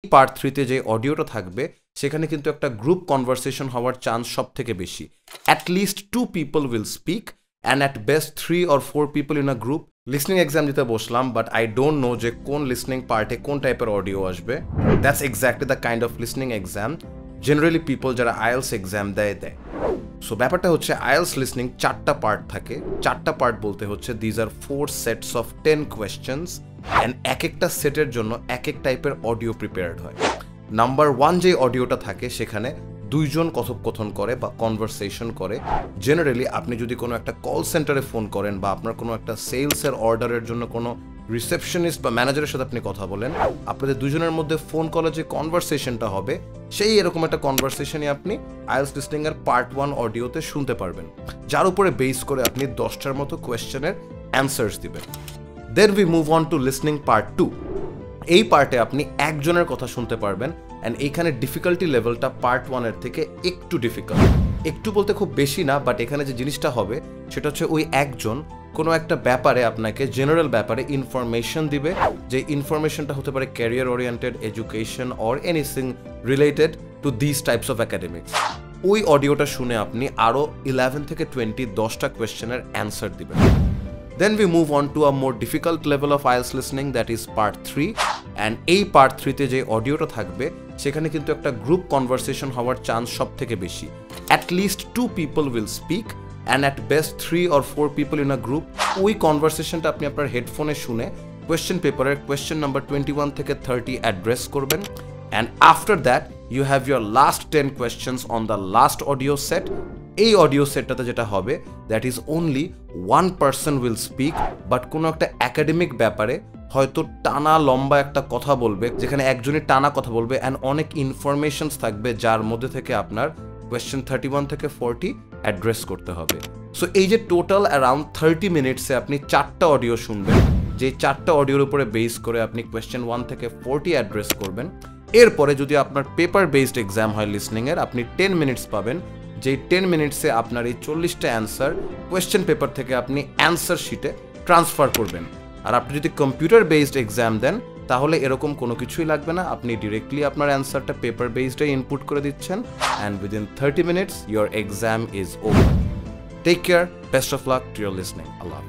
Part 3 তে যে অডিওটা থাকবে সেখানে কিন্তু একটা গ্রুপ কনভারসেশন হওয়ার চান্স সবথেকে বেশি। At least 2 people will speak and at best 3 or 4 people in a group. Listening exam দিতে বসলাম, বাট আই ডোন্ট নো যে কোন লিসনিং পার্টে কোন টাইপের অডিও আসবে। That's exactly the kind of listening exam generally people যারা IELTS এক্সাম দেয়। সো ব্যাপারটা হচ্ছে IELTS লিসনিং 4টা পার্ট থাকে। 4টা পার্ট বলতে হচ্ছে these are 4 sets of 10 questions and এক একটা সেটের জন্য এক এক টাইপের অডিও প্রিপেয়ার্ড হয়। নাম্বার 1 যে অডিওটা থাকে সেখানে দুইজন কথোপকথন করে বা কনভারসেশন করে। জেনারেলি আপনি যদি কোনো একটা কল সেন্টারে ফোন করেন বা আপনার কোনো একটা সেলসের অর্ডারের জন্য কোনো রিসেপশনিস্ট বা ম্যানেজারের সাথে আপনি কথা বলেন, আপনাদের দুজনের মধ্যে ফোন কলে যে কনভারসেশনটা হবে সেই এরকম একটা কনভারসেশনই আপনি IELTS লিসনিং এর পার্ট 1 অডিওতে শুনতে পারবেন, যার উপরে বেস করে আপনি 10টার মতো কোয়েশ্চেনের অ্যান্সার্স দিবেন। Then we move on to listening part 2। এই পার্টে আপনি একজনের কথা শুনতে পারবেন অ্যান্ড এইখানে ডিফিকাল্টি লেভেলটা পার্ট 1 এর থেকে একটু ডিফিকাল্ট। একটু বলতে খুব বেশি না, বাট এখানে যে জিনিসটা হবে সেটা হচ্ছে ওই একজন কোনো একটা ব্যাপারে আপনাকে জেনারেল ব্যাপারে ইনফরমেশন দিবে, যে ইনফরমেশনটা হতে পারে career oriented, education or anything related to this types of academics. ওই অডিওটা শুনে আপনি আরও 11 থেকে 20 10টা কোয়েশ্চেনের অ্যান্সার দিবেন। Then we move on to a more difficult level of IELTS listening, that is part 3, and এই part 3 তে যে অডিওটা থাকবে সেখানে কিন্তু একটা গ্রুপ কনভারসেশন হওয়ার চান্স সবথেকে বেশি। At least 2 people will speak and at best 3 or 4 people in a group। ওই কনভারসেশনটা আপনি আপনার হেডফোনে শুনে কোয়েশ্চেন পেপারের কোয়েশ্চেন নাম্বার 21 থেকে 30 অ্যাড্রেস করবেন, and after that you have your last 10 questions on the last audio set। এই অডিও সেটটাতে যেটা হবে that is only 1 person will speak, but কোনো একটা একাডেমিক ব্যাপারে হয়তো টানা লম্বা একটা কথা বলবে, যেখানে একজনই টানা কথা বলবে অ্যান্ড অনেক ইনফরমেশনস থাকবে যার মধ্যে থেকে আপনার কোয়েশ্চেন 31 থেকে 40 অ্যাড্রেস করতে হবে। সো এই যে টোটাল অ্যারাউন্ড 30 মিনিটসে আপনি 4টা অডিও শুনবেন, যে 4টা অডিওর উপরে বেস করে আপনি কোয়েশ্চেন 1 থেকে 40 অ্যাড্রেস করবেন। এরপরে যদি আপনার পেপার বেসড এক্সাম হয় লিসনিংয়ের, আপনি 10 মিনিটস পাবেন, যেই 10 মিনিটসে আপনার এই 40টা অ্যান্সার কোয়েশ্চেন পেপার থেকে আপনি অ্যান্সার শিটে ট্রান্সফার করবেন। আর আপনি যদি কম্পিউটার বেসড এক্সাম দেন তাহলে এরকম কোনো কিছুই লাগবে না, আপনি ডিরেক্টলি আপনার অ্যান্সারটা পেপার বেসডে ইনপুট করে দিচ্ছেন and within 30 minutes your exam is over. Take care, best of luck to your listening. Allah.